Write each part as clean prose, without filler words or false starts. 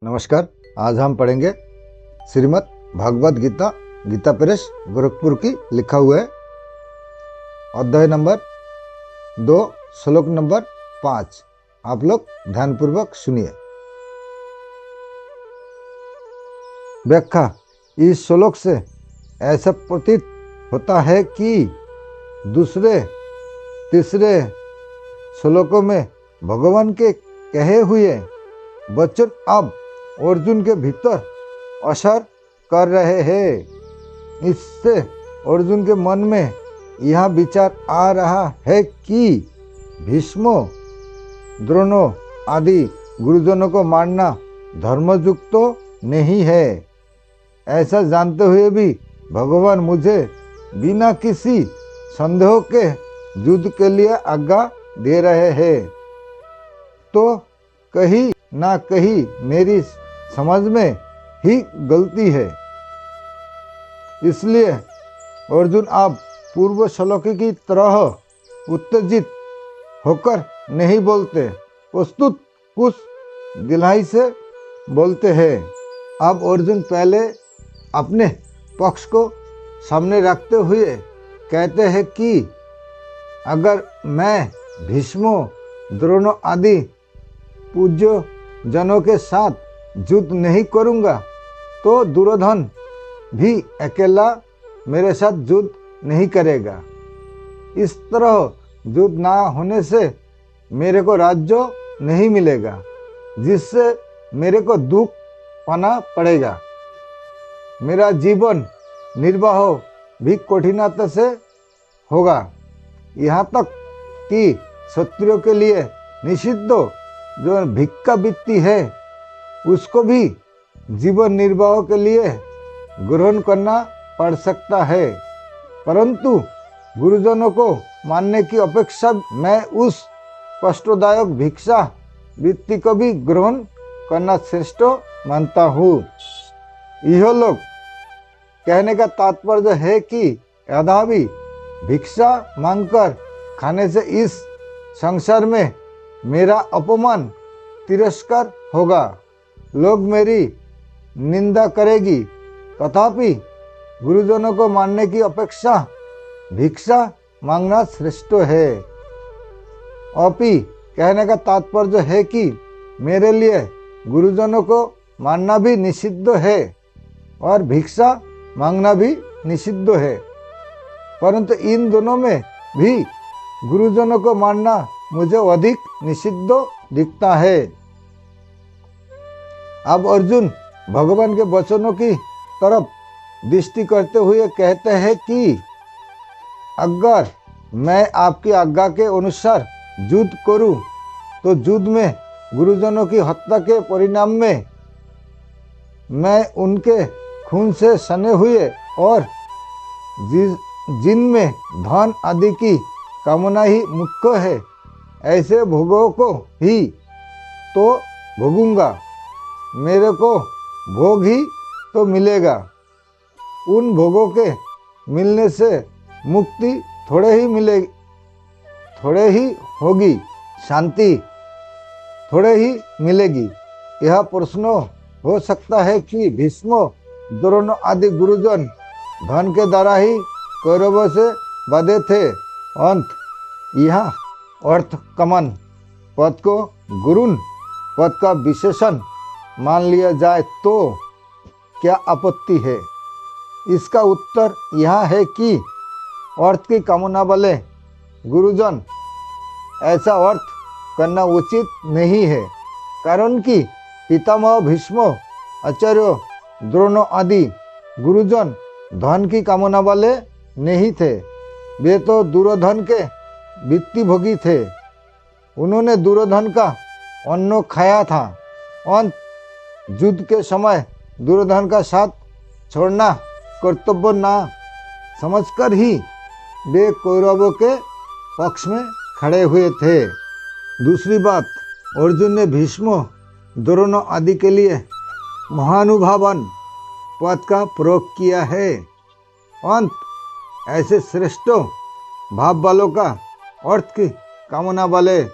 नमस्कार। आज हम पढ़ेंगे श्रीमद् भागवत गीता गीता प्रेस गोरखपुर की लिखा हुआ है। अध्याय नंबर 2 श्लोक नंबर 5। आप लोग ध्यानपूर्वक सुनिए। व्याख्या। इस श्लोक से ऐसा प्रतीत होता है कि दूसरे तीसरे श्लोकों में भगवान के कहे हुए वचन अब अर्जुन के भीतर असर कर रहे हैं। इससे अर्जुन के मन में यह विचार आ रहा है कि भीष्म द्रोणों आदि गुरुजनों को मारना धर्मयुक्त तो नहीं है। ऐसा जानते हुए भी भगवान मुझे बिना किसी संदेह के युद्ध के लिए आज्ञा दे रहे हैं, तो कहीं ना कहीं मेरी समझ में ही गलती है। इसलिए अर्जुन आप पूर्व श्लोक की तरह उत्तेजित होकर नहीं बोलते, प्रस्तुत कुछ दिलाई से बोलते हैं। अब अर्जुन पहले अपने पक्ष को सामने रखते हुए कहते हैं कि अगर मैं भीष्म द्रोणों आदि पूज्य जनों के साथ युद्ध नहीं करूंगा तो दुर्योधन भी अकेला मेरे साथ युद्ध नहीं करेगा। इस तरह युद्ध ना होने से मेरे को राज्य नहीं मिलेगा, जिससे मेरे को दुख पाना पड़ेगा। मेरा जीवन निर्वाह भी कठिनता से होगा। यहाँ तक कि क्षत्रियों के लिए निषिद्ध जो भिक्षा वृत्ति है उसको भी जीवन निर्वाह के लिए ग्रहण करना पड़ सकता है, परंतु गुरुजनों को मानने की अपेक्षा मैं उस कष्टदायक भिक्षा वृत्ति को भी ग्रहण करना श्रेष्ठ मानता हूँ। यह लोग कहने का तात्पर्य है कि यद्यपि भिक्षा मांगकर खाने से इस संसार में मेरा अपमान तिरस्कार होगा, लोग मेरी निंदा करेगी, तथापि गुरुजनों को मानने की अपेक्षा भिक्षा मांगना श्रेष्ठ है। अपि कहने का तात्पर्य है कि मेरे लिए गुरुजनों को मानना भी निषिद्ध है और भिक्षा मांगना भी निषिद्ध है, परंतु इन दोनों में भी गुरुजनों को मानना मुझे अधिक निषिद्ध दिखता है। अब अर्जुन भगवान के वचनों की तरफ दृष्टि करते हुए कहते हैं कि अगर मैं आपकी आज्ञा के अनुसार युद्ध करूं तो युद्ध में गुरुजनों की हत्या के परिणाम में मैं उनके खून से सने हुए और जिनमें धन आदि की कामना ही मुख्य है ऐसे भोगों को ही तो भोगूंगा। मेरे को भोग ही तो मिलेगा। उन भोगों के मिलने से मुक्ति थोड़े ही होगी, शांति थोड़े ही मिलेगी। यह प्रश्न हो सकता है कि भीष्म द्रोण आदि गुरुजन धन के द्वारा ही कौरवों से बंधे थे। अंत यह अर्थ कमन पद को गुरुन पद का विशेषण मान लिया जाए तो क्या आपत्ति है? इसका उत्तर यह है कि अर्थ की कामना वाले गुरुजन ऐसा अर्थ करना उचित नहीं है, कारण कि पितामह भीष्म आचार्य द्रोण आदि गुरुजन धन की कामना वाले नहीं थे। वे तो दुर्योधन के वित्तीय भोगी थे। उन्होंने दुर्योधन का अन्न खाया था। अंत युद्ध के समय दुर्योधन का साथ छोड़ना कर्तव्य ना समझकर ही वे कौरवों के पक्ष में खड़े हुए थे। दूसरी बात, अर्जुन ने भीष्म द्रोण आदि के लिए महानुभावन पद का प्रयोग किया है। अंत ऐसे श्रेष्ठ भाव वालों का अर्थ की कामना वाले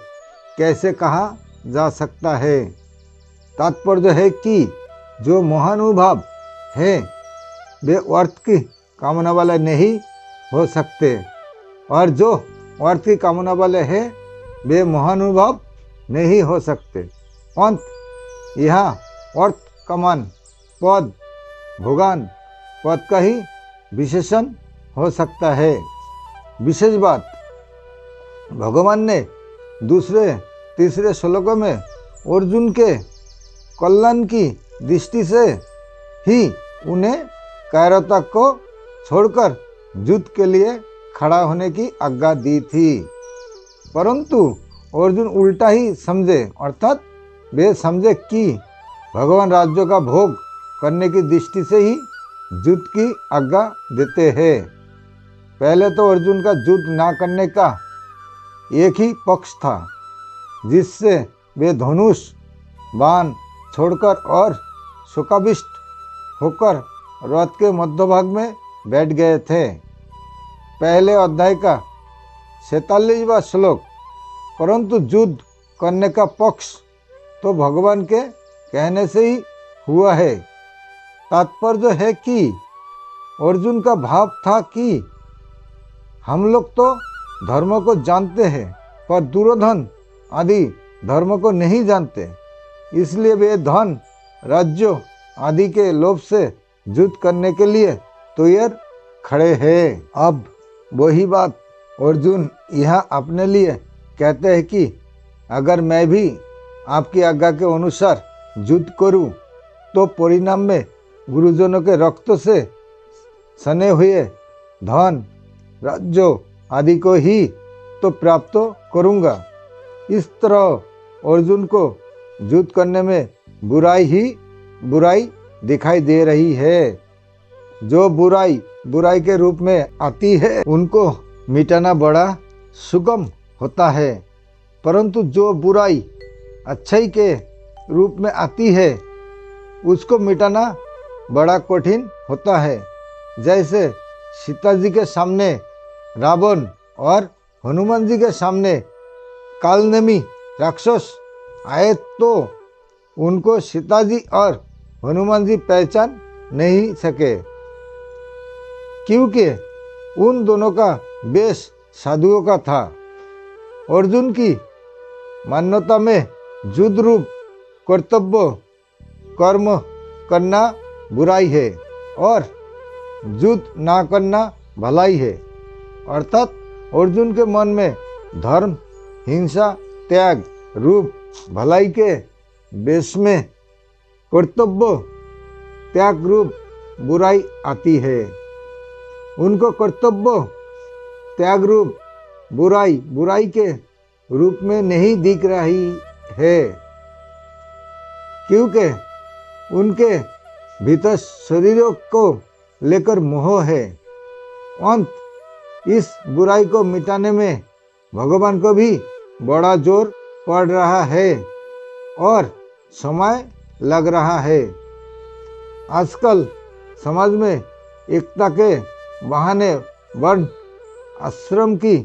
कैसे कहा जा सकता है? तात्पर्य है कि जो महानुभाव है वे अर्थ की कामना वाले नहीं हो सकते, और जो अर्थ की कामना वाले हैं वे महानुभाव नहीं हो सकते। अंत यहाँ अर्थ कमान पद भोगान पद का ही विशेषण हो सकता है। विशेष बात, भगवान ने दूसरे तीसरे श्लोकों में अर्जुन के कल्याण की दृष्टि से ही उन्हें कायरता को छोड़कर युद्ध के लिए खड़ा होने की आज्ञा दी थी, परंतु अर्जुन उल्टा ही समझे, अर्थात वे समझे कि भगवान राज्य का भोग करने की दृष्टि से ही युद्ध की आज्ञा देते हैं। पहले तो अर्जुन का युद्ध ना करने का एक ही पक्ष था, जिससे वे धनुष बाण छोड़कर और शोकाविष्ट होकर रथ के मध्य भाग में बैठ गए थे। पहले अध्याय का 47वां श्लोक, परंतु युद्ध करने का पक्ष तो भगवान के कहने से ही हुआ है। तात्पर्य है कि अर्जुन का भाव था कि हम लोग तो धर्म को जानते हैं पर दुर्योधन आदि धर्म को नहीं जानते, इसलिए वे धन राज्य आदि के लोभ से युद्ध करने के लिए तैयार खड़े हैं। अब वही बात अर्जुन यहाँ अपने लिए कहते हैं कि अगर मैं भी आपकी आज्ञा के अनुसार युद्ध करूं तो परिणाम में गुरुजनों के रक्त से सने हुए धन राज्य आदि को ही तो प्राप्त करूंगा। इस तरह अर्जुन को युद्ध करने में बुराई ही बुराई दिखाई दे रही है। जो बुराई बुराई के रूप में आती है उनको मिटाना बड़ा सुगम होता है, परंतु जो बुराई अच्छाई के रूप में आती है उसको मिटाना बड़ा कठिन होता है। जैसे सीता जी के सामने रावण और हनुमान जी के सामने कालनेमी राक्षस आए तो उनको सीता जी और हनुमान जी पहचान नहीं सके, क्योंकि उन दोनों का वेश साधुओं का था। अर्जुन की मान्यता में युद्ध रूप कर्तव्य कर्म करना बुराई है और युद्ध ना करना भलाई है, अर्थात अर्जुन के मन में धर्म हिंसा त्याग रूप भलाई के वेश में कर्तव्य त्याग रूप बुराई आती है। उनको कर्तव्य त्याग रूप बुराई बुराई के रूप में नहीं दिख रही है, क्योंकि उनके भीतर शरीरों को लेकर मोह है। अंत इस बुराई को मिटाने में भगवान को भी बड़ा जोर पड़ रहा है और समय लग रहा है। आजकल समाज में एकता के बहाने वर्ण आश्रम की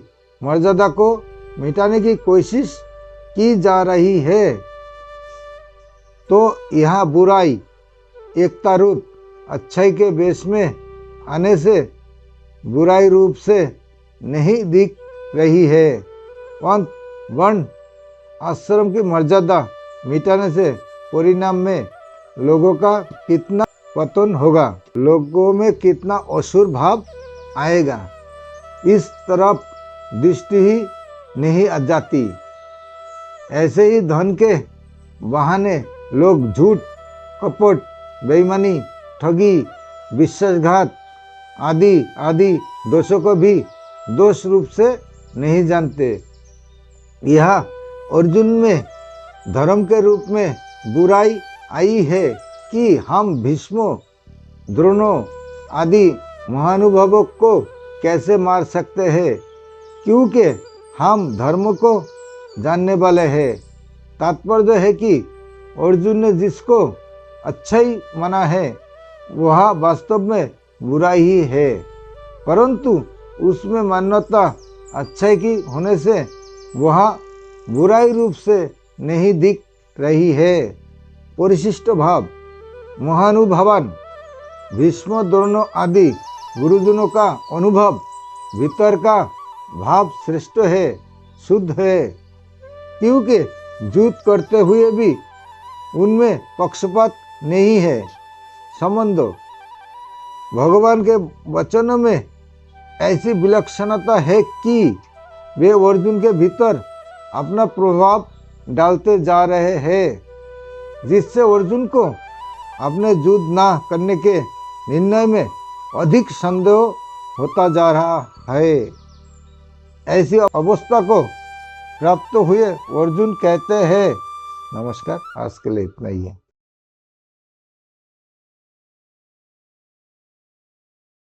मर्यादा को मिटाने की कोशिश की जा रही है, तो यहाँ बुराई एकता रूप अच्छाई के वेश में आने से बुराई रूप से नहीं दिख रही है। वर्ण आश्रम की मर्यादा मिटाने से परिणाम में लोगों का कितना पतन होगा, लोगों में कितना असुर भाव आएगा, इस तरफ दृष्टि ही नहीं आ जाती। ऐसे ही धन के बहाने लोग झूठ कपट बेईमानी ठगी विश्वासघात आदि आदि दोषों को भी दोष रूप से नहीं जानते। यह अर्जुन में धर्म के रूप में बुराई आई है कि हम भीष्मो द्रोणों आदि महानुभावों को कैसे मार सकते हैं, क्योंकि हम धर्म को जानने वाले हैं। तात्पर्य है कि अर्जुन ने जिसको अच्छा ही माना है वह वास्तव में बुरा ही है, परंतु उसमें मान्यता अच्छाई की होने से वह बुराई रूप से नहीं दिख रही है। परिशिष्ट भाव, महानुभावान भीष्म द्रोण आदि गुरुजनों का अनुभव, भीतर का भाव श्रेष्ठ है, शुद्ध है, क्योंकि युद्ध करते हुए भी उनमें पक्षपात नहीं है। संबंध भगवान के वचनों में ऐसी विलक्षणता है कि वे अर्जुन के भीतर अपना प्रभाव डालते जा रहे हैं, जिससे अर्जुन को अपने युद्ध ना करने के निर्णय में अधिक संदेह होता जा रहा है। ऐसी अवस्था को प्राप्त हुए अर्जुन कहते हैं। नमस्कार, आज के लिए इतना ही है।